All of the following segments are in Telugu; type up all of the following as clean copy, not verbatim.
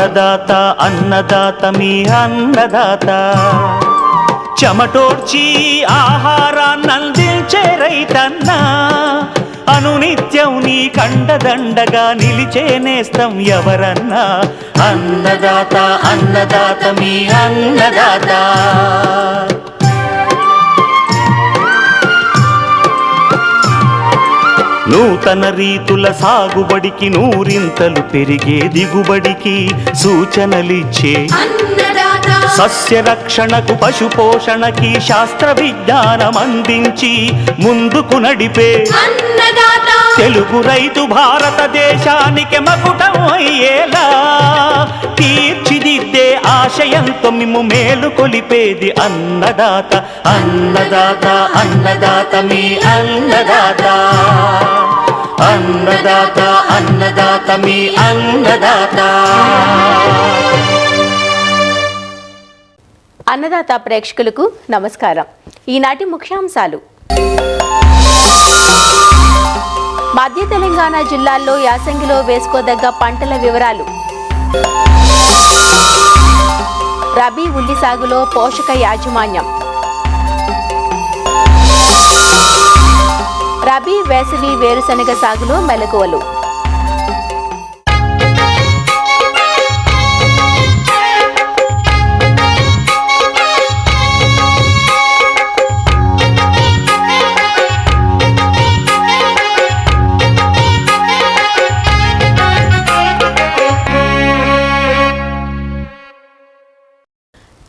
అన్నదాత అన్నదాత మీ అన్నదాత చెమటోడ్చి ఆహారాన్నందించే రైతన్న అనునిత్యం నీ కండదండగా నిలిచే నేస్తం ఎవరన్నా అన్నదాత అన్నదాత మీ అన్నదాత. నూతన రీతుల సాగుబడికి నూరింతలు పెరిగే దిగుబడికి సూచనలిచ్చే సస్య రక్షణకు పశు పోషణకి శాస్త్ర విజ్ఞానం అందించి ముందుకు నడిపే తెలుగు రైతు భారతదేశానికి మకుటం అయ్యేలా తీర్చిదిద్దే ఆశయంతో మిమ్ము మేలు కొలిపేది అన్నదాత అన్నదాత అన్నదాత మీ అన్నదాత అన్నదాత అన్నదాత మీ అన్నదాత. అన్నదాత ప్రేక్షకులకు నమస్కారం. ఈనాటి ముఖ్యాంశాలు: మధ్య తెలంగాణ జిల్లాల్లో యాసంగిలో వేసుకోదగ్గ పంటల వివరాలు, రబీ ఉల్లి సాగులో పోషక యాజమాన్యం, రబీ వేసవి వేరుశనగ సాగులో మెలకువలు.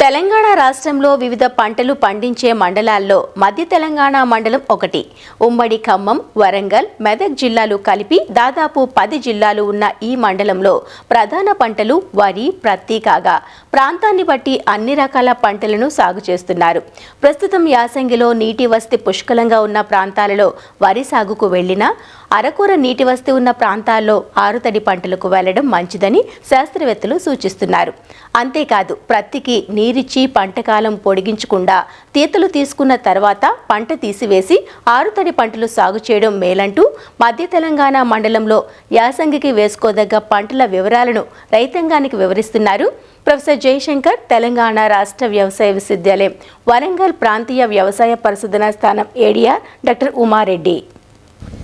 తెలంగాణ రాష్ట్రంలో వివిధ పంటలు పండించే మండలాల్లో మధ్య తెలంగాణ మండలం ఒకటి. ఉమ్మడి ఖమ్మం, వరంగల్, మెదక్ జిల్లాలు కలిపి దాదాపు 10 జిల్లాలు ఉన్న ఈ మండలంలో ప్రధాన పంటలు వరి, ప్రత్తి కాగా ప్రాంతాన్ని బట్టి అన్ని రకాల పంటలను సాగు చేస్తున్నారు. ప్రస్తుతం యాసంగిలో నీటి వసతి పుష్కలంగా ఉన్న ప్రాంతాలలో వరి సాగుకు వెళ్లినా అరకూర నీటి వసతి ఉన్న ప్రాంతాల్లో ఆరుతడి పంటలకు వెళ్లడం మంచిదని శాస్త్రవేత్తలు సూచిస్తున్నారు. అంతేకాదు ప్రత్తికి నీరిచ్చి పంటకాలం పొడిగించకుండా తీతలు తీసుకున్న తర్వాత పంట తీసివేసి ఆరుతడి పంటలు సాగు చేయడం మేలంటూ మధ్య తెలంగాణ మండలంలో యాసంగికి వేసుకోదగ్గ పంటల వివరాలను రైతాంగానికి వివరిస్తున్నారు ప్రొఫెసర్ జయశంకర్, తెలంగాణ రాష్ట్ర వ్యవసాయ విశ్వవిద్యాలయం వరంగల్ ప్రాంతీయ వ్యవసాయ పరిశోధనా స్థానం ఏడీఆర్ డాక్టర్ ఉమారెడ్డి.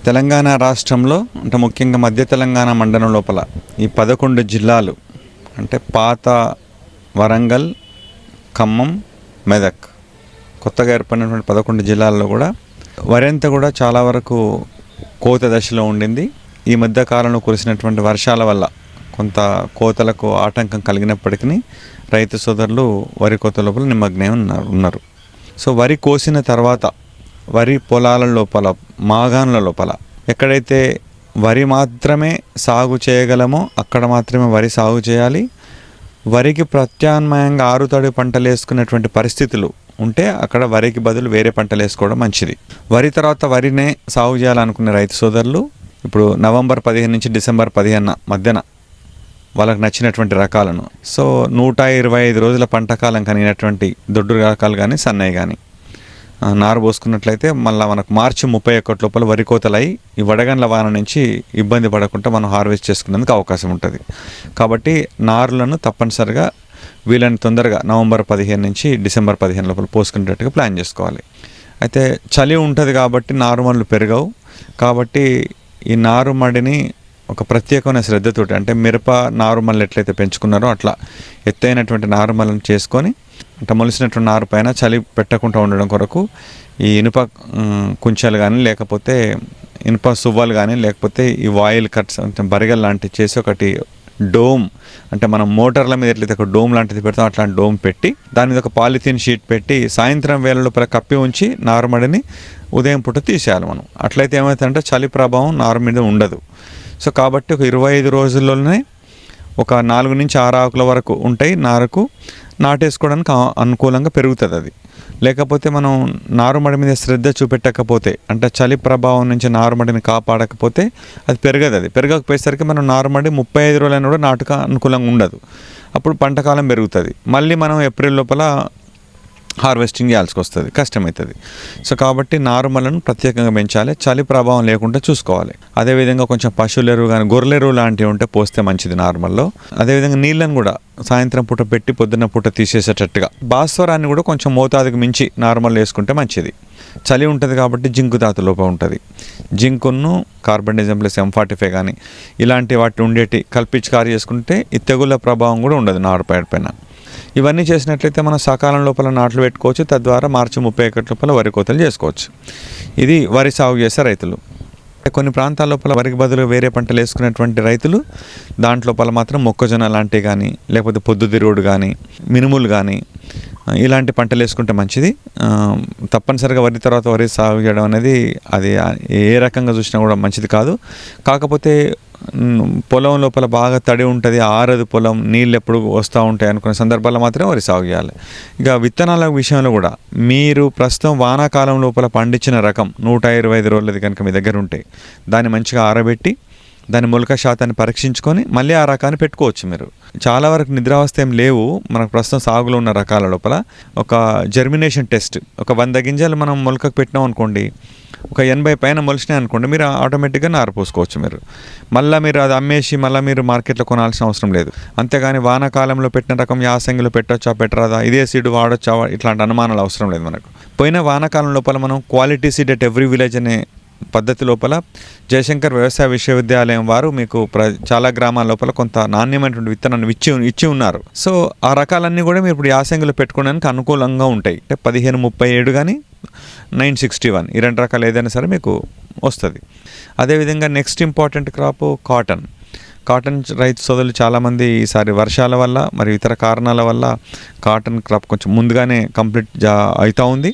తెలంగాణ రాష్ట్రంలో అంటే ముఖ్యంగా మధ్య తెలంగాణ మండలం లోపల ఈ 11 జిల్లాలు అంటే పాత వరంగల్, ఖమ్మం, మెదక్, కొత్తగా ఏర్పడినటువంటి 11 జిల్లాల్లో కూడా వరి అంతా కూడా చాలా వరకు కోత దశలో ఉండింది. ఈ మధ్య కాలంలో కురిసినటువంటి వర్షాల వల్ల కొంత కోతలకు ఆటంకం కలిగినప్పటికీ రైతు సోదరులు వరి కోత లోపల నిమగ్నం ఉన్నారు. సో వరి కోసిన తర్వాత వరి పొలాల లోపల, మాగాన్ల లోపల ఎక్కడైతే వరి మాత్రమే సాగు చేయగలమో అక్కడ మాత్రమే వరి సాగు చేయాలి. వరికి ప్రత్యామ్నాయంగా ఆరుతడి పంటలు వేసుకునేటువంటి పరిస్థితులు ఉంటే అక్కడ వరికి బదులు వేరే పంటలు వేసుకోవడం మంచిది. వరి తర్వాత వరినే సాగు చేయాలనుకునే రైతు సోదరులు ఇప్పుడు నవంబర్ 15 నుంచి డిసెంబర్ 15 మధ్యన వాళ్ళకి నచ్చినటువంటి రకాలను, సో 125 రోజుల పంటకాలం కలిగినటువంటి దొడ్డు రకాలు కానీ సన్నయ్య కానీ నారు పోసుకున్నట్లయితే మళ్ళీ మనకు మార్చి 31 లోపల వరి కోతలై ఈ వడగండ్ల వాన నుంచి ఇబ్బంది పడకుండా మనం హార్వెస్ట్ చేసుకునేందుకు అవకాశం ఉంటుంది. కాబట్టి నారులను తప్పనిసరిగా వీళ్ళని తొందరగా నవంబర్ 15 నుంచి డిసెంబర్ 15 లోపల పోసుకునేటట్టుగా ప్లాన్ చేసుకోవాలి. అయితే చలి ఉంటుంది కాబట్టి నారుమడులు పెరగవు. కాబట్టి ఈ నారుమడిని ఒక ప్రత్యేకమైన శ్రద్ధతోటి అంటే మిరప నారుమల్లు ఎట్లయితే పెంచుకున్నారో అట్లా ఎత్తైనటువంటి నారుమల్లను చేసుకొని అంటే మొలిసినటువంటి నారు పైన చలి పెట్టకుండా ఉండడం కొరకు ఈ ఇనుప కుంచెలు కానీ లేకపోతే ఇనుప సువ్వలు కానీ లేకపోతే ఈ వాయిల్ కట్స్ అంటే బరిగల్ లాంటివి చేసి ఒకటి డోమ్ అంటే మనం మోటార్ల మీద ఎట్లయితే ఒక డోమ్ లాంటిది పెడతాం అట్లాంటి డోమ్ పెట్టి దాని మీద ఒక పాలిథిన్ షీట్ పెట్టి సాయంత్రం వేళ లోపల కప్పి ఉంచి నారుమడిని ఉదయం పూట తీసేయాలి మనం. అట్లయితే ఏమవుతుందంటే చలి ప్రభావం నారు మీద ఉండదు. సో కాబట్టి ఒక 25 రోజుల్లోనే ఒక 4 నుంచి 6 ఆకుల వరకు ఉంటాయి. నారుకు నాటేసుకోవడానికి అనుకూలంగా పెరుగుతుంది అది. లేకపోతే మనం నారుమడి మీద శ్రద్ధ చూపెట్టకపోతే అంటే చలి ప్రభావం నుంచి నారుమడిని కాపాడకపోతే అది పెరగదు. అది పెరగకపోయేసరికి మనం నారుమడి 35 రోజులైనా కూడా నాటుక అనుకూలంగా ఉండదు. అప్పుడు పంటకాలం పెరుగుతుంది. మళ్ళీ మనం ఏప్రిల్ లోపల హార్వెస్టింగ్ చేయాల్సి వస్తుంది, కష్టమవుతుంది. సో కాబట్టి నారుమలను ప్రత్యేకంగా పెంచాలి, చలి ప్రభావం లేకుండా చూసుకోవాలి. అదేవిధంగా కొంచెం పశువుల ఎరువు కానీ గొర్రెల ఎరువు లాంటివి ఉంటే పోస్తే మంచిది నార్మల్లో. అదేవిధంగా నీళ్ళను కూడా సాయంత్రం పూట పెట్టి పొద్దున్న పూట తీసేసేటట్టుగా. భాస్వరాన్ని కూడా కొంచెం మోతాదుకు మించి నార్మల్ వేసుకుంటే మంచిది. చలి ఉంటుంది కాబట్టి జింకు ధాతు లోపం ఉంటుంది. జింకును కార్బనిజం ప్లస్ M45 కానీ ఇలాంటి వాటి ఉండేటి కల్పించి చేసుకుంటే ఈ తెగుళ్ళ ప్రభావం కూడా ఉండదు నారుపేడ పైన. ఇవన్నీ చేసినట్లయితే మనం సకాలం లోపల నాట్లు పెట్టుకోవచ్చు. తద్వారా మార్చి 31 లోపల వరి కోతలు చేసుకోవచ్చు. ఇది వరి సాగు చేసే రైతులు. కొన్ని ప్రాంతాల లోపల వరికి బదులు వేరే పంటలు వేసుకునేటువంటి రైతులు దాంట్లోపల మాత్రం మొక్కజొన్న లాంటివి కానీ లేకపోతే పొద్దుతిరుగుడు కానీ మినుములు కానీ ఇలాంటి పంటలు వేసుకుంటే మంచిది. తప్పనిసరిగా వరి తర్వాత వరి సాగు చేయడం అనేది అది ఏ రకంగా చూసినా కూడా మంచిది కాదు. కాకపోతే పొలం లోపల బాగా తడి ఉంటుంది, ఆరదు పొలం, నీళ్ళు ఎప్పుడు వస్తూ ఉంటాయి అనుకునే సందర్భాల్లో మాత్రమే వరి సాగు చేయాలి. ఇక విత్తనాల విషయంలో కూడా మీరు ప్రస్తుతం వానాకాలం లోపల పండించిన రకం 125 రోజులది కనుక మీ దగ్గర ఉంటే దాన్ని మంచిగా ఆరబెట్టి దాని మొలక శాతాన్ని పరీక్షించుకొని మళ్ళీ ఆ రకాన్ని పెట్టుకోవచ్చు. మీరు చాలా వరకు నిద్రావస్థ ఏం లేవు మనకు ప్రస్తుతం సాగులో ఉన్న రకాల లోపల. ఒక జర్మినేషన్ టెస్ట్, ఒక 100 గింజలు మనం మొలకకు పెట్టినాం అనుకోండి, ఒక 80 పైన మొలిచినాయి అనుకోండి, మీరు ఆటోమేటిక్గా నారు పోసుకోవచ్చు. మీరు మళ్ళీ మీరు అది అమ్మేసి మళ్ళీ మీరు మార్కెట్లో కొనాల్సిన అవసరం లేదు. అంతేగాని వానాకాలంలో పెట్టిన రకం యాసంగిలో పెట్టొచ్చా పెట్టరాదా, ఇదే సీడ్ వాడొచ్చా, ఇట్లాంటి అనుమానాలు అవసరం లేదు మనకు. పోయిన వానాకాలం లోపల మనం quality seed at every village అనే పద్ధతి లోపల జయశంకర్ వ్యవసాయ విశ్వవిద్యాలయం వారు మీకు చాలా గ్రామాల లోపల కొంత నాణ్యమైనటువంటి విత్తనాన్ని ఇచ్చి ఉన్నారు. సో ఆ రకాలన్నీ కూడా మీరు ఇప్పుడు యాసంగిలో పెట్టుకోవడానికి అనుకూలంగా ఉంటాయి. అంటే 1537 కానీ 961 ఈ 2 రకాలు ఏదైనా సరే మీకు వస్తుంది. అదేవిధంగా నెక్స్ట్ ఇంపార్టెంట్ క్రాప్ కాటన్ రైతు సోదరులు చాలామంది ఈసారి వర్షాల వల్ల మరియు ఇతర కారణాల వల్ల కాటన్ క్రాప్ కొంచెం ముందుగానే కంప్లీట్ అవుతూ ఉంది.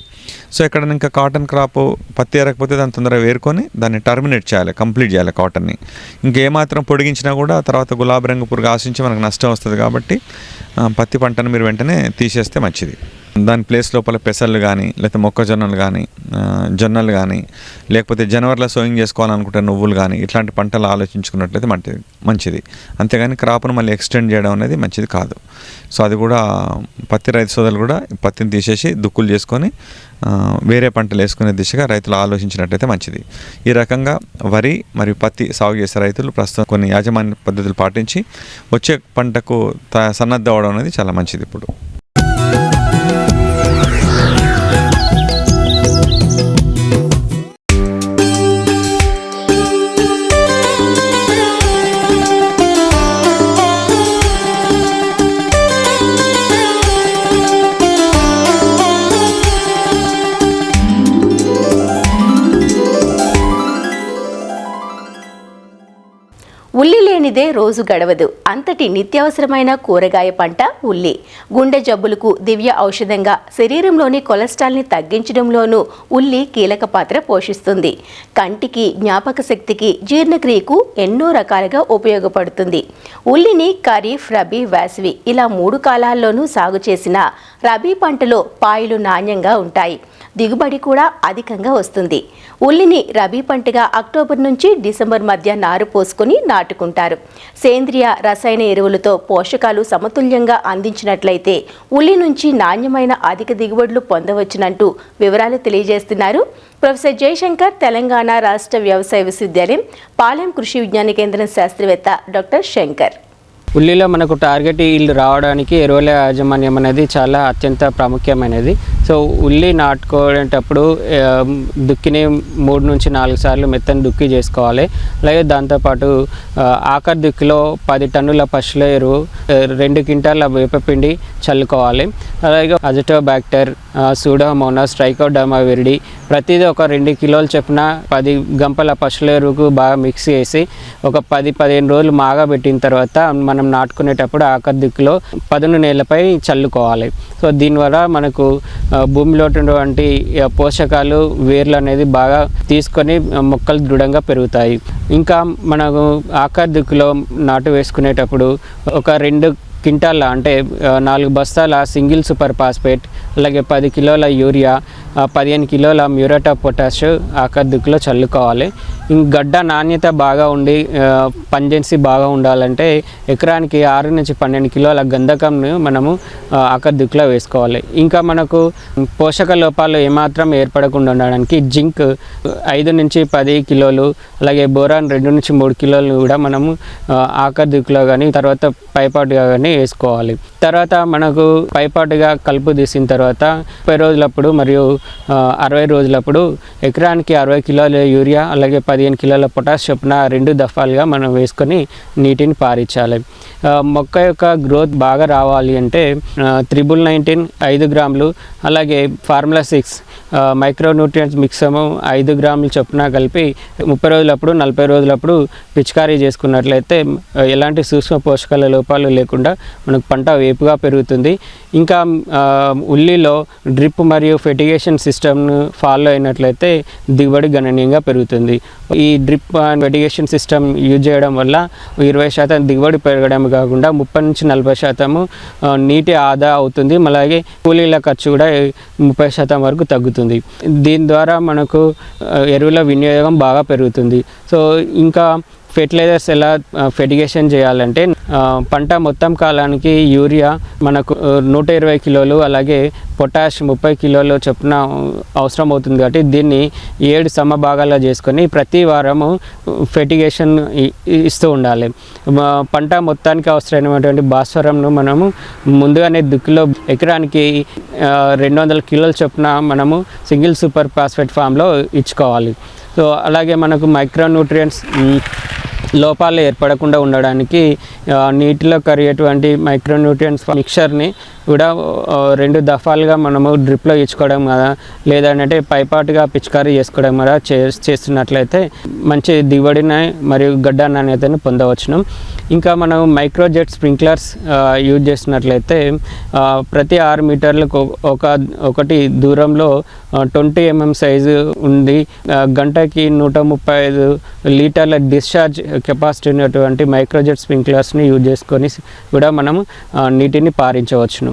సో ఎక్కడ ఇంకా కాటన్ క్రాప్ పత్తి ఏరకపోతే దాన్ని తొందరగా వేరుకొని దాన్ని టర్మినేట్ చేయాలి, కంప్లీట్ చేయాలి కాటన్ని. ఇంకేమాత్రం పొడిగించినా కూడా తర్వాత గులాబీ రంగు పురుగు ఆశించి మనకు నష్టం వస్తుంది. కాబట్టి పత్తి పంటను మీరు వెంటనే తీసేస్తే మంచిది. దాని ప్లేస్ లోపల పెసలు కానీ లేకపోతే మొక్కజొన్నలు కానీ జొన్నలు కానీ లేకపోతే జనవరిలో సోయింగ్ చేసుకోవాలనుకుంటే నువ్వులు కానీ ఇట్లాంటి పంటలు ఆలోచించుకున్నట్లయితే మంచిది. అంతేగాని క్రాప్ను మళ్ళీ ఎక్స్టెండ్ చేయడం అనేది మంచిది కాదు. సో అది కూడా పత్తి రైతు సోదరులు కూడా పత్తిని తీసేసి దుక్కులు చేసుకొని వేరే పంటలు వేసుకునే దిశగా రైతులు ఆలోచించినట్లయితే మంచిది. ఈ రకంగా వరి మరియు పత్తి సాగు చేసే రైతులు ప్రస్తుతం కొన్ని యాజమాన్య పద్ధతులు పాటించి వచ్చే పంటకు సన్నద్ధ అవడం అనేది చాలా మంచిది. ఇప్పుడు ఉల్లి లేనిదే రోజు గడవదు. అంతటి నిత్యావసరమైన కూరగాయ పంట ఉల్లి. గుండె జబ్బులకు దివ్య ఔషధంగా, శరీరంలోని కొలెస్ట్రాల్ని తగ్గించడంలోనూ ఉల్లి కీలక పాత్ర పోషిస్తుంది. కంటికి, జ్ఞాపక శక్తికి, జీర్ణక్రియకు ఎన్నో రకాలుగా ఉపయోగపడుతుంది. ఉల్లిని ఖరీఫ్, రబీ, వేసవి ఇలా 3 కాలాల్లోనూ సాగు చేసిన రబీ పంటలో పాయలు నాణ్యంగా ఉంటాయి. దిగుబడి కూడా అధికంగా వస్తుంది. ఉల్లిని రబీ పంటగా అక్టోబర్ నుంచి డిసెంబర్ మధ్య నారు పోసుకొని నాటుకుంటారు. సేంద్రియ, రసాయన ఎరువులతో పోషకాలు సమతుల్యంగా అందించినట్లయితే ఉల్లి నుంచి నాణ్యమైన అధిక దిగుబడులు పొందవచ్చునంటూ వివరాలు తెలియజేస్తున్నారు ప్రొఫెసర్ జయశంకర్, తెలంగాణ రాష్ట్ర వ్యవసాయ విశ్వవిద్యాలయం పాలెం కృషి విజ్ఞాన కేంద్రం శాస్త్రవేత్త డాక్టర్ శంకర్. ఉల్లిలో మనకు టార్గెట్ ఈల్డ్ రావడానికి ఎరువుల యాజమాన్యం అనేది చాలా అత్యంత ప్రాముఖ్యమైనది. సో ఉల్లి నాటుకునేటప్పుడు దుక్కిని 3 నుంచి 4 సార్లు మెత్తని దుక్కి చేసుకోవాలి. అలాగే దాంతోపాటు ఆఖరి దుక్కిలో 10 టన్నుల పశువుల ఎరువు, 2 క్వింటాల వేపపిండి చల్లుకోవాలి. అలాగే అజిటోబాక్టర్, సూడోమోనాస్, ట్రైకోడర్మా విరిడి ప్రతిదీ ఒక 2 కిలోలు చొప్పున 10 గంపల పశువుల ఎరువుకు బాగా మిక్స్ చేసి ఒక 10-15 రోజులు మాగబెట్టిన తర్వాత మనం నాటుకునేటప్పుడు ఆఖరి దిక్కులో పదును నేలపై చల్లుకోవాలి. సో దీనివల్ల మనకు భూమిలో ఉన్నటువంటి పోషకాలు, వేర్లు అనేది బాగా తీసుకొని మొక్కలు దృఢంగా పెరుగుతాయి. ఇంకా మనకు ఆఖరి దిక్కులో నాటు వేసుకునేటప్పుడు ఒక 2 క్వింటాల అంటే 4 బస్తాల సింగిల్ సూపర్ ఫాస్ఫేట్, అలాగే 10 కిలోల యూరియా, 15 కిలోల మ్యూరేట్ ఆఫ్ పొటాష్ ఆఖరి దిక్కులో చల్లుకోవాలి. గడ్డ నాణ్యత బాగా ఉండి పంజెన్సీ బాగా ఉండాలంటే ఎకరానికి 6 నుంచి 12 కిలోల గంధకంను మనము ఆఖరి దిక్కులో వేసుకోవాలి. ఇంకా మనకు పోషక లోపాలు ఏమాత్రం ఏర్పడకుండా ఉండడానికి జింక్ 5 నుంచి 10 కిలోలు, అలాగే బోరాన్ 2 నుంచి 3 కిలోలు కూడా మనము ఆఖరి దిక్కులో కానీ తర్వాత పైపాటుగా కానీ వేసుకోవాలి. తర్వాత మనకు పైపాటుగా కలుపు తీసిన తర్వాత 30 రోజులప్పుడు మరియు 60 రోజులప్పుడు ఎకరానికి 60 కిలోల యూరియా అలాగే 15 కిలోల పొటాష్ చొప్పున 2 దఫాలుగా మనం వేసుకొని నీటిని పారించాలి. మొక్క యొక్క గ్రోత్ బాగా రావాలి అంటే 1919 5 గ్రాములు, అలాగే ఫార్ములా 6 మైక్రోన్యూట్రియంట్స్ మిక్సము 5 గ్రాములు చొప్పున కలిపి 30 రోజులప్పుడు 40 రోజులప్పుడు పిచికారీ చేసుకున్నట్లయితే ఎలాంటి సూక్ష్మ పోషకాల లోపాలు లేకుండా మనకు పంట వేపుగా పెరుగుతుంది. ఇంకా ఉల్లిలో డ్రిప్ మరియు ఫెర్టిగేషన్ సిస్టమ్ను ఫాలో అయినట్లయితే దిగుబడి గణనీయంగా పెరుగుతుంది. ఈ drip and fertigation system use చేయడం వల్ల 20% దిగుబడి పెరగడం కాకుండా 30 నుంచి 40% నీటి ఆదా అవుతుంది. అలాగే కూలీల ఖర్చు కూడా 30% వరకు తగ్గుతుంది. దీని ద్వారా మనకు ఎరువుల వినియోగం బాగా పెరుగుతుంది. సో ఇంకా ఫెర్టిలైజర్స్ ఎలా ఫెర్టిగేషన్ చేయాలంటే పంట మొత్తం కాలానికి యూరియా మనకు 120 కిలోలు అలాగే పొటాష్ 30 కిలోలు చొప్పున అవసరం అవుతుంది. కాబట్టి దీన్ని 7 సమభాగాలుగా చేసుకొని ప్రతి వారము ఫెర్టిగేషన్ ఇస్తూ ఉండాలి. పంట మొత్తానికి అవసరమైనటువంటి భాస్వరంను మనము ముందుగానే దుక్కిలో ఎకరానికి 200 కిలోల చొప్పున మనము సింగిల్ సూపర్ ఫాస్ఫేట్ ఫామ్లో ఇచ్చుకోవాలి. సో అలాగే మనకు మైక్రోన్యూట్రియంట్స్ లోపాలు ఏర్పడకుండా ఉండడానికి నీటిలో కరిగేటువంటి మైక్రోన్యూట్రియంట్స్ మిక్చర్ని కూడా 2 దఫాలుగా మనము డ్రిప్లో ఇచ్చుకోవడం కదా, లేదంటే పైపాటుగా పిచికారీ చేసుకోవడం కదా చేస్తున్నట్లయితే మంచి దిగుబడిని మరియు గడ్డ నాణ్యతను పొందవచ్చును. ఇంకా మనం మైక్రోజెట్ స్ప్రింక్లర్స్ యూజ్ చేసినట్లయితే ప్రతి 6 మీటర్లకు ఒకటి దూరంలో 20 mm సైజు ఉంది, గంటకి 135 లీటర్ల డిశ్చార్జ్ కెపాసిటీ ఉన్నటువంటి మైక్రోజెట్ స్ప్రింక్లర్స్ని యూజ్ చేసుకొని కూడా మనం నీటిని పారించవచ్చును.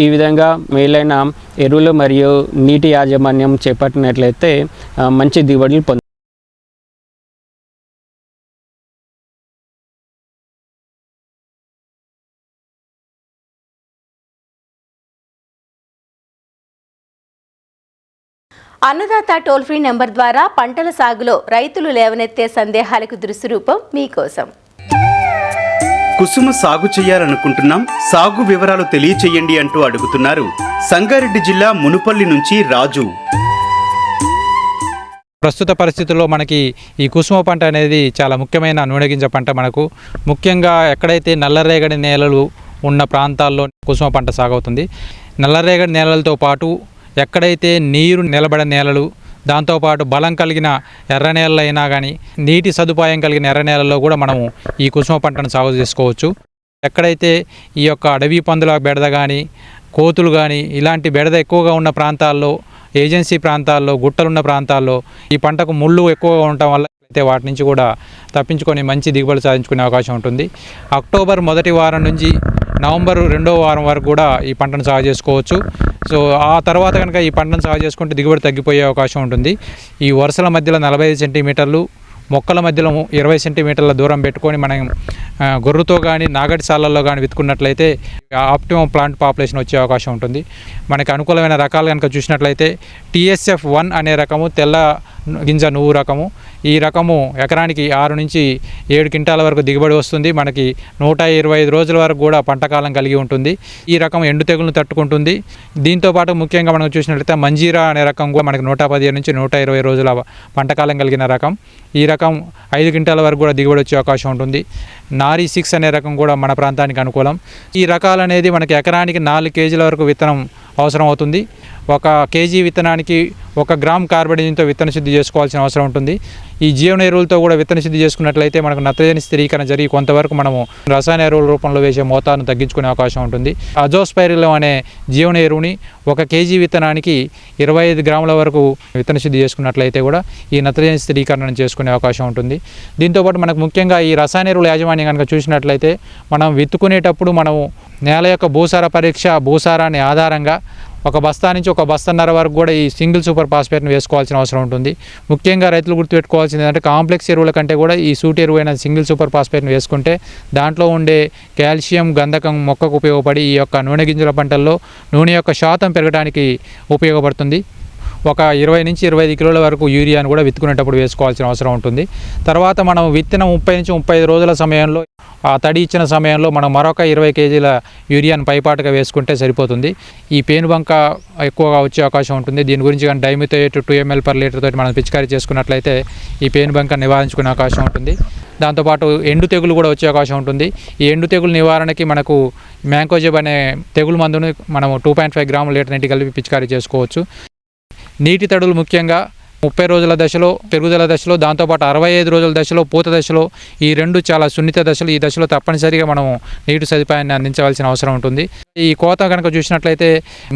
ఈ విధంగా మేలైన ఎరువులు మరియు నీటి యాజమాన్యం చేపట్టినట్లయితే మంచి దిగుబడులు పొంద. అన్నదాత టోల్ ఫ్రీ నెంబర్ ద్వారా పంటల సాగులో రైతులు లేవనెత్తే సందేహాలకు దృశ్యరూపం మీకోసం. కుసుమ సాగు చేయాలనుకుంటున్నాం, సాగు వివరాలు తెలియచేయండి అంటూ అడుగుతున్నారు సంగారెడ్డి జిల్లా మునుపల్లి నుంచి రాజు. ప్రస్తుత పరిస్థితుల్లో మనకి ఈ కుసుమ పంట అనేది చాలా ముఖ్యమైన నూనె గింజ పంట. మనకు ముఖ్యంగా ఎక్కడైతే నల్లరేగడి నేలలు ఉన్న ప్రాంతాల్లో కుసుమ పంట సాగవుతుంది. నల్లరేగడి నేలలతో పాటు ఎక్కడైతే నీరు నిలబడే నేలలు, దాంతోపాటు బలం కలిగిన ఎర్ర నేలలు అయినా కానీ నీటి సదుపాయం కలిగిన ఎర్ర నేలల్లో కూడా మనము ఈ కుసుమ పంటను సాగు చేసుకోవచ్చు. ఎక్కడైతే ఈ యొక్క అడవి పందుల బెడద కానీ కోతులు కానీ ఇలాంటి బెడద ఎక్కువగా ఉన్న ప్రాంతాల్లో, ఏజెన్సీ ప్రాంతాల్లో, గుట్టలున్న ప్రాంతాల్లో ఈ పంటకు ముళ్ళు ఎక్కువగా ఉండటం వల్ల అయితే వాటి నుంచి కూడా తప్పించుకొని మంచి దిగుబడి సాధించుకునే అవకాశం ఉంటుంది. అక్టోబర్ మొదటి వారం నుంచి నవంబర్ 2వ వారం వరకు కూడా ఈ పంటను సాగు చేసుకోవచ్చు. సో ఆ తర్వాత కనుక ఈ పంటను సాగు చేసుకుంటే దిగుబడి తగ్గిపోయే అవకాశం ఉంటుంది. ఈ వరుసల మధ్యలో 45 సెంటీమీటర్లు, మొక్కల మధ్యలో 20 సెంటీమీటర్ల దూరం పెట్టుకొని మనం గొర్రుతో కానీ నాగటి సాలల్లో కానీ విత్తుకున్నట్లయితే ఆప్టిమం ప్లాంట్ పాపులేషన్ వచ్చే అవకాశం ఉంటుంది. మనకి అనుకూలమైన రకాలు కనుక చూసినట్లయితే TSF 1 అనే రకము తెల్ల గింజ నువ్వు రకము. ఈ రకము ఎకరానికి 6 నుంచి 7 క్వింటాల వరకు దిగుబడి వస్తుంది. మనకి 125 రోజుల వరకు కూడా పంటకాలం కలిగి ఉంటుంది. ఈ రకం ఎండు తెగులను తట్టుకుంటుంది. దీంతోపాటు ముఖ్యంగా మనం చూసినట్లయితే మంజీరా అనే రకం కూడా మనకి 115 నుంచి 120 రోజుల పంటకాలం కలిగిన రకం. ఈ రకం 5 క్వింటాల వరకు కూడా దిగుబడి వచ్చే అవకాశం ఉంటుంది. నారీ 6 అనే రకం కూడా మన ప్రాంతానికి అనుకూలం. ఈ రకాలు అనేది మనకి ఎకరానికి 4 కేజీల వరకు విత్తనం అవసరం అవుతుంది. 1 కేజీ విత్తనానికి 1 గ్రామ్ కార్బనిజంతో విత్తన శుద్ధి చేసుకోవాల్సిన అవసరం ఉంటుంది. ఈ జీవన ఎరువులతో కూడా విత్తన శుద్ధి చేసుకున్నట్లయితే మనకు నత్రజని స్థిరీకరణ జరిగి కొంతవరకు మనము రసాయన ఎరువుల రూపంలో వేసే మోతాదును తగ్గించుకునే అవకాశం ఉంటుంది. అజోస్పైరిలం అనే జీవన ఎరువుని 1 కేజీ విత్తనానికి 25 గ్రాముల వరకు విత్తన శుద్ధి చేసుకున్నట్లయితే కూడా ఈ నత్రజని స్థిరీకరణ చేసుకునే అవకాశం ఉంటుంది. దీంతోపాటు మనకు ముఖ్యంగా ఈ రసాయన ఎరువుల యాజమాన్యం కనుక చూసినట్లయితే మనం విత్తుకునేటప్పుడు మనము నేల యొక్క భూసార పరీక్ష, భూసారాన్ని ఆధారంగా ఒక బస్తా నుంచి ఒక బస్తన్నర వరకు కూడా ఈ సింగిల్ సూపర్ ఫాస్ఫేట్ని వేసుకోవాల్సిన అవసరం ఉంటుంది. ముఖ్యంగా రైతులు గుర్తుపెట్టుకోవాల్సింది ఏంటంటే కాంప్లెక్స్ ఎరువుల కంటే కూడా ఈ సూటి ఎరువైన సింగిల్ సూపర్ ఫాస్ఫేట్ని వేసుకుంటే దాంట్లో ఉండే కాల్షియం గంధకం మొక్కకు ఉపయోగపడి ఈ యొక్క నూనె గింజల పంటల్లో నూనె యొక్క శాతం పెరగడానికి ఉపయోగపడుతుంది. ఒక 20 నుంచి 25 కిలోల వరకు యూరియాను కూడా విత్తుకునేటప్పుడు వేసుకోవాల్సిన అవసరం ఉంటుంది. తర్వాత మనం విత్తనం 30 నుంచి 35 రోజుల సమయంలో ఆ తడి ఇచ్చిన సమయంలో మనం మరొక 20 కేజీల యూరియాను పైపాటుగా వేసుకుంటే సరిపోతుంది. ఈ పేనుబంక ఎక్కువగా వచ్చే అవకాశం ఉంటుంది. దీని గురించి కానీ డైమిథోయేట్ 2 ml per లీటర్ తోటి మనం పిచికారీ చేసుకున్నట్లయితే ఈ పేనుబంక నివారించుకునే అవకాశం ఉంటుంది. దాంతోపాటు ఎండు తెగులు కూడా వచ్చే అవకాశం ఉంటుంది. ఈ ఎండు తెగులు నివారణకి మనకు మ్యాంకోజెబ్ అనే తెగులు మందును మనం 2.5 గ్రాముల లీటర్ నీటి కలిపి పిచికారీ చేసుకోవచ్చు. నీటి తడులు ముఖ్యంగా 30 రోజుల దశలో, పెరుగుదల దశలో, దాంతోపాటు 65 రోజుల దశలో, పూత దశలో ఈ రెండు చాలా సున్నిత దశలు. ఈ దశలో తప్పనిసరిగా మనం నీటి సదుపాయాన్ని అందించవలసిన అవసరం ఉంటుంది. ఈ కోత కనుక చూసినట్లయితే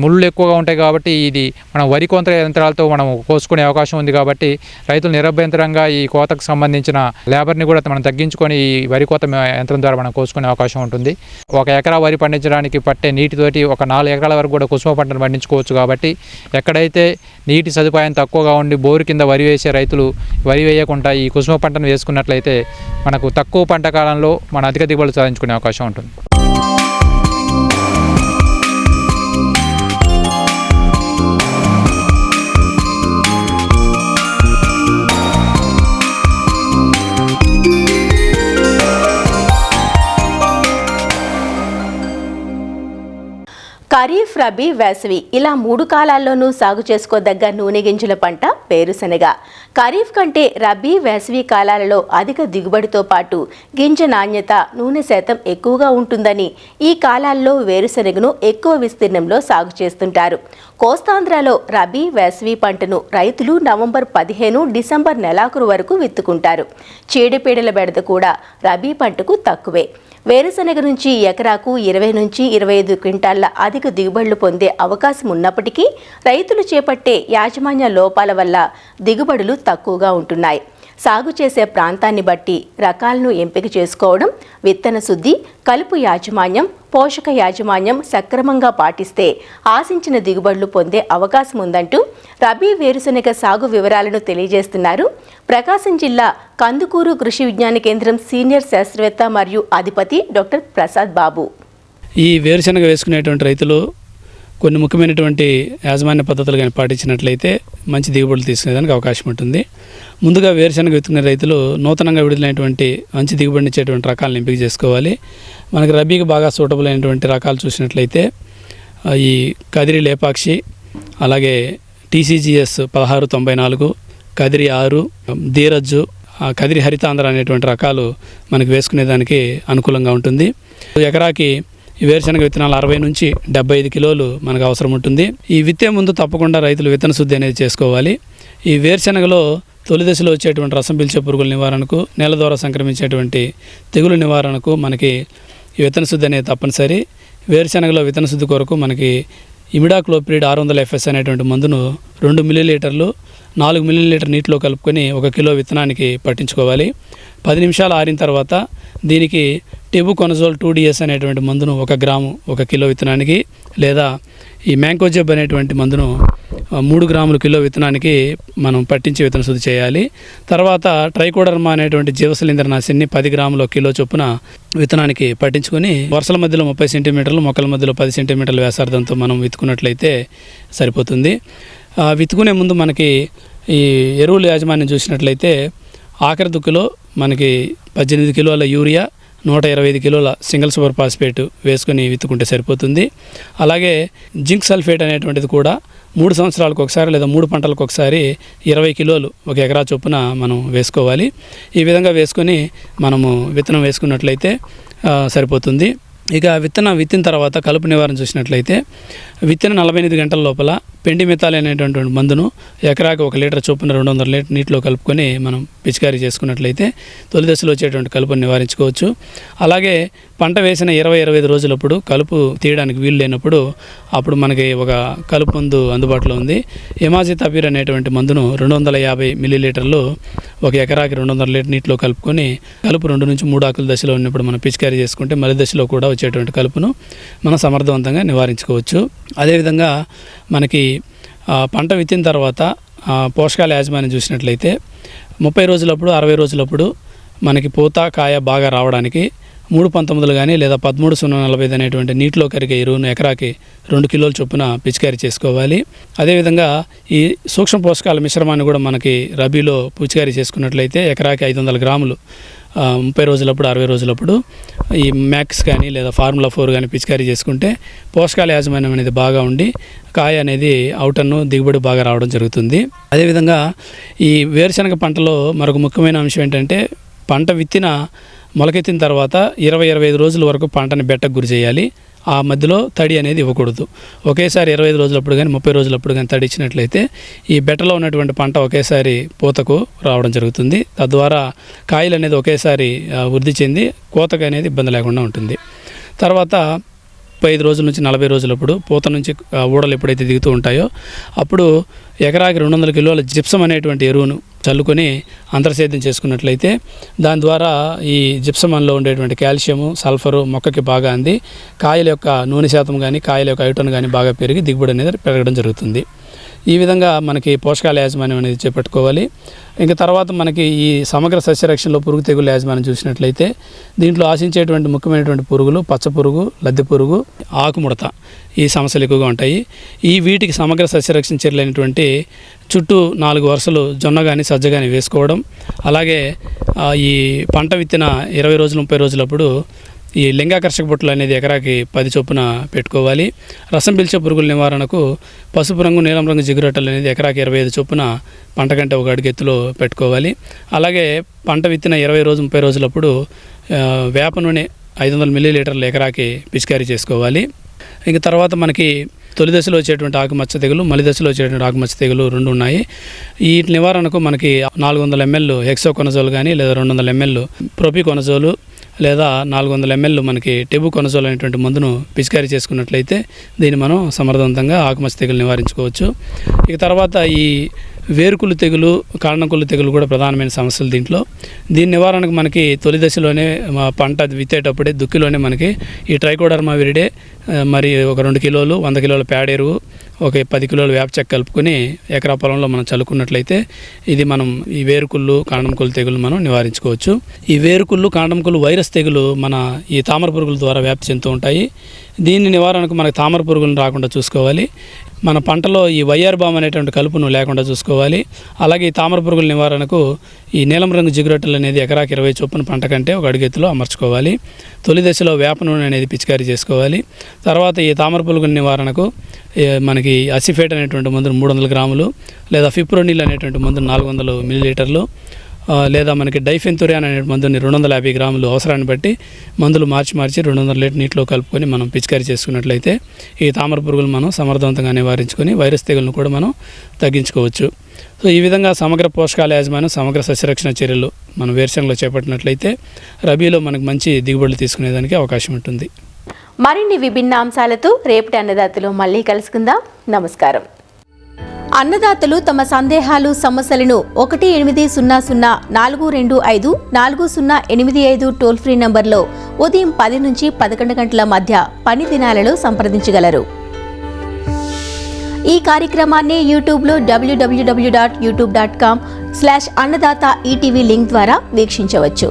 ముళ్ళు ఎక్కువగా ఉంటాయి కాబట్టి ఇది మనం వరి కోత యంత్రాలతో మనం కోసుకునే అవకాశం ఉంది. కాబట్టి రైతులు నిరభ్యంతరంగా ఈ కోతకు సంబంధించిన లేబర్ని కూడా మనం తగ్గించుకొని ఈ వరి కోత యంత్రం ద్వారా మనం కోసుకునే అవకాశం ఉంటుంది. 1 ఎకరా వరి పండించడానికి పట్టే నీటితోటి ఒక 4 ఎకరాల వరకు కూడా కుసుమ పంటను పండించుకోవచ్చు. కాబట్టి ఎక్కడైతే నీటి సదుపాయం తక్కువగా ఉండి బోరు కింద వరి వేసే రైతులు వరి వేయకుండా ఈ కుసుమ పంటను వేసుకున్నట్లయితే మనకు తక్కువ పంట కాలంలో మన అధిక దిగుబడులు సాధించుకునే అవకాశం ఉంటుంది. ఖరీఫ్, రబీ, వేసవి ఇలా 3 కాలాల్లోనూ సాగు చేసుకోదగ్గ నూనె గింజల పంట వేరుశనగ. ఖరీఫ్ కంటే రబీ, వేసవి కాలాలలో అధిక దిగుబడితో పాటు గింజ నాణ్యత, నూనె శాతం ఎక్కువగా ఉంటుందని ఈ కాలాల్లో వేరుశనగను ఎక్కువ విస్తీర్ణంలో సాగు చేస్తుంటారు. కోస్తాంధ్రలో రబీ, వేసవి పంటను రైతులు నవంబర్ 15, డిసెంబర్ నెలాఖరు వరకు విత్తుకుంటారు. చీడపీడల బెడద కూడా రబీ పంటకు తక్కువే. వేరుశనగ నుంచి ఎకరాకు 20 నుంచి 25 క్వింటాళ్ల అధిక దిగుబడులు పొందే అవకాశం ఉన్నప్పటికీ రైతులు చేపట్టే యాజమాన్య లోపాల వల్ల దిగుబడులు తక్కువగా ఉంటున్నాయి. సాగు చేసే ప్రాంతాన్ని బట్టి రకాలను ఎంపిక చేసుకోవడం, విత్తన శుద్ధి, కలుపు యాజమాన్యం, పోషక యాజమాన్యం సక్రమంగా పాటిస్తే ఆశించిన దిగుబడులు పొందే అవకాశం ఉందంటూ రబీ వేరుశనగ సాగు వివరాలను తెలియజేస్తున్నారు ప్రకాశం జిల్లా కందుకూరు కృషి విజ్ఞాన కేంద్రం సీనియర్ శాస్త్రవేత్త మరియు అధిపతి డాక్టర్ ప్రసాద్ బాబు. ఈ వేరుశనగ వేసుకునేటువంటి రైతులు కొన్ని ముఖ్యమైనటువంటి యాజమాన్య పద్ధతులు కానీ పాటించినట్లయితే మంచి దిగుబడులు తీసుకునేదానికి అవకాశం ఉంటుంది. ముందుగా వేరుశనగ విత్తుకునే రైతులు నూతనంగా విడుదలైనటువంటి మంచి దిగుబడినిచ్చేటువంటి రకాలను ఎంపిక చేసుకోవాలి. మనకి రబీకి బాగా సూటబుల్ అయినటువంటి రకాలు చూసినట్లయితే ఈ కదిరి లేపాక్షి, అలాగే TCGS 1694, కదిరి 6, ధీరజ్జు, కదిరి హరితాంధ్ర అనేటువంటి రకాలు మనకి వేసుకునేదానికి అనుకూలంగా ఉంటుంది. ఎకరాకి ఈ వేరుశనగ విత్తనాలు 60 నుంచి 75 కిలోలు మనకు అవసరం ఉంటుంది. ఈ విత్తే ముందు తప్పకుండా రైతులు విత్తన శుద్ధి అనేది చేసుకోవాలి. ఈ వేరుశనగలో తొలి దశలో వచ్చేటువంటి రసం పీల్చే పురుగుల నివారణకు, నేల ద్వారా సంక్రమించేటువంటి తెగులు నివారణకు మనకి ఈ విత్తన శుద్ధి అనేది తప్పనిసరి. వేరుశనగలో విత్తన శుద్ధి కొరకు మనకి ఇమిడాక్లోప్రిడ్ 600 FS అనేటువంటి మందును 2 మిల్లీలీటర్లు 4 మిల్లీలీటర్ నీటిలో కలుపుకొని 1 కిలో విత్తనానికి పట్టించుకోవాలి. 10 నిమిషాలు ఆరిన తర్వాత దీనికి టెబుకొనజోల్ 2DS అనేటువంటి మందును 1 గ్రాము 1 కిలో విత్తనానికి, లేదా ఈ మ్యాంకోజెబ్ అనేటువంటి మందును 3 గ్రాముల కిలో విత్తనానికి మనం పట్టించి విత్తన శుద్ధి చేయాలి. తర్వాత ట్రైకోడర్మా అనేటువంటి జీవశిలీంద్రనాశిని 10 గ్రాముల కిలో చొప్పున విత్తనానికి పట్టించుకొని వరుసల మధ్యలో 30 సెంటీమీటర్లు, మొక్కల మధ్యలో 10 సెంటీమీటర్ల వ్యాసార్థంతో మనం విత్తుకున్నట్లయితే సరిపోతుంది. విత్తుకునే ముందు మనకి ఈ ఎరువుల యాజమాన్యం చూసినట్లయితే ఆఖరి దుక్కులో మనకి 18 కిలోల యూరియా, 125 కిలోల సింగిల్ సూపర్ ఫాస్ఫేట్ వేసుకొని విత్తుకుంటే సరిపోతుంది. అలాగే జింక్ సల్ఫేట్ అనేటువంటిది కూడా 3 సంవత్సరాలకు ఒకసారి లేదా 3 పంటలకు ఒకసారి 20 కిలోలు 1 ఎకరా చొప్పున మనం వేసుకోవాలి. ఈ విధంగా వేసుకొని మనము విత్తనం వేసుకున్నట్లయితే సరిపోతుంది. ఇక విత్తిన తర్వాత కలుపు నివారణ చూసినట్లయితే విత్తిన 48 గంటల లోపల పెండిమిథాల్ అనేటువంటి మందును ఎకరాకి 1 లీటర్ చొప్పున 200 లీటర్ నీటిలో కలుపుకొని మనం పిచికారీ చేసుకున్నట్లయితే తొలి దశలో వచ్చేటువంటి కలుపును నివారించుకోవచ్చు. అలాగే పంట వేసిన 20-25 రోజులప్పుడు కలుపు తీయడానికి వీలు లేనప్పుడు అప్పుడు మనకి ఒక కలుపు మందు అందుబాటులో ఉంది. ఎమాజితాపిర్ అనేటువంటి మందును 250 మిల్లీలీటర్లు 1 ఎకరాకి 200 లీటర్ నీటిలో కలుపుకొని కలుపు 2 నుంచి 3 ఆకుల దశలో ఉన్నప్పుడు మనం పిచికారీ చేసుకుంటే మలి దశలో కూడా వచ్చేటువంటి కలుపును మనం సమర్థవంతంగా నివారించుకోవచ్చు. అదేవిధంగా మనకి పంట విత్తిన తర్వాత పోషకాల యాజమాన్యం చూసినట్లయితే 30 రోజులప్పుడు 60 రోజులప్పుడు మనకి పూత కాయ బాగా రావడానికి 3.19 కానీ లేదా 13.045 అనేటువంటి నీటిలో కరిగే ఎరువును ఎకరాకి 2 కిలోల చొప్పున పిచికారీ చేసుకోవాలి. అదేవిధంగా ఈ సూక్ష్మ పోషకాల మిశ్రమాన్ని కూడా మనకి రబీలో పిచికారీ చేసుకున్నట్లయితే ఎకరాకి 500 గ్రాములు 30 రోజులప్పుడు 60 రోజులప్పుడు ఈ మ్యాక్స్ కానీ లేదా ఫార్ములా 4 కానీ పిచికారీ చేసుకుంటే పోషకాల యాజమాన్యం అనేది బాగా ఉండి కాయ అనేది అవుటన్ను దిగుబడి బాగా రావడం జరుగుతుంది. అదేవిధంగా ఈ వేరుశనగ పంటలో మరొక ముఖ్యమైన అంశం ఏంటంటే పంట విత్తిన మొలకెత్తిన తర్వాత 20-25 రోజుల వరకు పంటని బెట్టకు గురి చేయాలి. ఆ మధ్యలో తడి అనేది ఇవ్వకూడదు. ఒకేసారి 25 రోజులప్పుడు కానీ 30 రోజులప్పుడు కానీ తడి ఇచ్చినట్లయితే ఈ బెట్టలో ఉన్నటువంటి పంట ఒకేసారి పూతకు రావడం జరుగుతుంది. తద్వారా కాయలు అనేది ఒకేసారి వృద్ధి చెంది కోతకు అనేది ఇబ్బంది లేకుండా ఉంటుంది. తర్వాత 35 రోజుల నుంచి 40 రోజులప్పుడు పూత నుంచి ఊడలు ఎప్పుడైతే దిగుతూ ఉంటాయో అప్పుడు ఎకరాకి 200 కిలోల జిప్సం అనేటువంటి ఎరువును చల్లుకొని అంతర్సేద్యం చేసుకున్నట్లయితే దాని ద్వారా ఈ జిప్సమంలో ఉండేటువంటి కాల్షియము సల్ఫరు మొక్కకి బాగా అంది కాయల యొక్క నూనె శాతం కానీ కాయల యొక్క ఐటన్ కానీ బాగా పెరిగి దిగుబడి అనేది పెరగడం జరుగుతుంది. ఈ విధంగా మనకి పోషకాల యాజమాన్యం అనేది చేపట్టుకోవాలి. ఇంకా తర్వాత మనకి ఈ సమగ్ర సస్యరక్షణలో పురుగు తెగులు యాజమాన్యం చూసినట్లయితే దీంట్లో ఆశించేటువంటి ముఖ్యమైనటువంటి పురుగులు పచ్చ పురుగు, లద్దె పురుగు, ఆకుముడత ఈ సమస్యలు ఎక్కువగా ఉంటాయి. వీటికి సమగ్ర సస్యరక్షణ చర్యలైనటువంటి చుట్టూ 4 వరుసలు జొన్న కానీ సజ్జ కానీ వేసుకోవడం, అలాగే ఈ పంట విత్తిన 20 రోజులు 30 రోజులప్పుడు ఈ లింగాకర్షక బొట్లు అనేది ఎకరాకి 10 చొప్పున పెట్టుకోవాలి. రసం పీల్చే పురుగుల నివారణకు పసుపు రంగు నీలం రంగు జిగురొట్టలు అనేది ఎకరాకి 25 చొప్పున పంట కంటే 1 అడుగు ఎత్తులో పెట్టుకోవాలి. అలాగే పంట విత్తిన 20 రోజు 30 రోజులప్పుడు వేప నూనె 500 మిల్లీలీటర్లు ఎకరాకి పిచికారీ చేసుకోవాలి. ఇంక తర్వాత మనకి తొలి దశలో వచ్చేటువంటి ఆకుమచ్చ తెగులు, మలి దశలో వచ్చేటువంటి ఆకుమచ్చ తెగులు 2 ఉన్నాయి. ఈ నివారణకు మనకి 400 ml హెక్సోకొనజోల్ కానీ లేదా 200 ml ప్రోపికొనజోలు లేదా 400 ml మనకి టెబుకొనజోల్ అనేటువంటి మందును పిచికారీ చేసుకున్నట్లయితే దీన్ని మనం సమర్థవంతంగా ఆకుమచ్చ తెగులు నివారించుకోవచ్చు. ఇక తర్వాత ఈ వేరుకుళ్ళు తెగులు, కాండంకుళ్ళు తెగులు కూడా ప్రధానమైన సమస్యలు దీంట్లో. దీని నివారణకు మనకి తొలి దశలోనే పంట విత్తేటప్పుడే దుక్కిలోనే మనకి ఈ ట్రైకోడర్మా విరిడే మరి ఒక 2 కిలోలు 100 కిలోల పేడ ఎరువు, ఒక 10 కిలోల వేప చెక్క కలుపుకొని ఎకరా పొలంలో మనం చల్లుకున్నట్లయితే ఇది మనం ఈ వేరుకుళ్ళు కాండంకుళ్ళు తెగులు మనం నివారించుకోవచ్చు. ఈ వేరుకుళ్ళు కాండంకుళ్ళు వైరస్ తెగులు మన ఈ తామర పురుగుల ద్వారా వ్యాప్తి చెందుతూ ఉంటాయి. దీని నివారణకు మనకు తామర పురుగులను రాకుండా చూసుకోవాలి. మన పంటలో ఈ వైఆర్ బామ్ అనేటువంటి కలుపును లేకుండా చూసుకోవాలి. అలాగే ఈ తామర పురుగుల నివారణకు ఈ నీలం రంగు జిగురొట్టలు అనేది ఎకరాకి 20 చొప్పున పంట కంటే 1 అడుగు ఎత్తులో అమర్చుకోవాలి. తొలి దశలో వేప నూనె అనేది పిచికారీ చేసుకోవాలి. తర్వాత ఈ తామర పురుగుల నివారణకు మనకి అసిఫేట్ అనేటువంటి మందును 300 గ్రాములు లేదా ఫిప్రోనిల్ అనేటువంటి మందును 400 మిల్లీలీటర్లు లేదా మనకి డైఫెన్తురియాన్ అనే మందుని 250 గ్రాములు అవసరాన్ని బట్టి మందులు మార్చి 200 లీటర్ నీటిలో కలుపుకొని మనం పిచికారీ చేసుకున్నట్లయితే ఈ తామర పురుగులు మనం సమర్థవంతంగా నివారించుకొని వైరస్ తెగులను కూడా మనం తగ్గించుకోవచ్చు. సో ఈ విధంగా సమగ్ర పోషకాల యాజమాన్యం, సమగ్ర సస్యరక్షణ చర్యలు మనం వేరుశనగలో చేపట్టినట్లయితే రబీలో మనకు మంచి దిగుబడులు తీసుకునేదానికి అవకాశం ఉంటుంది. మరిన్ని విభిన్న అంశాలతో రేపటి అన్నదాతలో మళ్ళీ కలుసుకుందాం. నమస్కారం. అన్నదాతలు తమ సందేహాలు, సమస్యలను 1800-425-4085 టోల్ ఫ్రీ నంబర్లో ఉదయం 10 నుంచి 11 గంటల మధ్య పని దినాలలో సంప్రదించగలరు. ఈ కార్యక్రమాన్ని యూట్యూబ్లో www.youtube.com/అన్నదాత ఈటీవీ లింక్ ద్వారా వీక్షించవచ్చు.